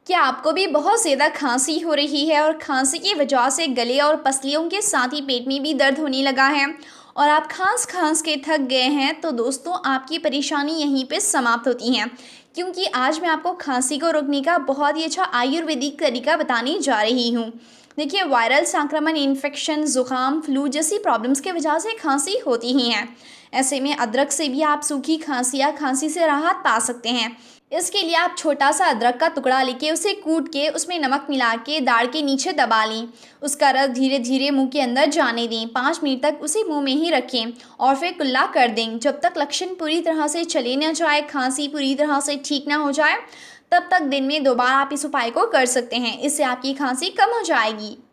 क्या आपको भी बहुत ज़्यादा खांसी हो रही है और खांसी की वजह से गले और पसलियों के साथ ही पेट में भी दर्द होने लगा है और आप खांस-खांस के थक गए हैं, तो दोस्तों आपकी परेशानी यहीं पे समाप्त होती है। क्योंकि आज मैं आपको खांसी को रोकने का बहुत ही अच्छा आयुर्वेदिक तरीका बताने जा रही हूँ। देखिए, वायरल संक्रमण, इन्फेक्शन, ज़ुकाम, फ्लू जैसी प्रॉब्लम्स की वजह से खांसी होती ही है। ऐसे में अदरक से भी आप सूखी खांसी या खांसी से राहत पा सकते हैं। इसके लिए आप छोटा-सा अदरक का टुकड़ा लेके उसे कूट के उसमें नमक मिला के दाढ़ के नीचे दबा लें। उसका रस धीरे-धीरे मुँह के अंदर जाने दें। 5 मिनट तक उसे मुँह में ही रखें और फिर कुल्ला कर दें। जब तक लक्षण पूरी तरह से चले ना जाए, खाँसी पूरी तरह से ठीक ना हो जाए, तब तक दिन में 2 बार आप इस उपाय को कर सकते हैं। इससे आपकी खाँसी कम हो जाएगी।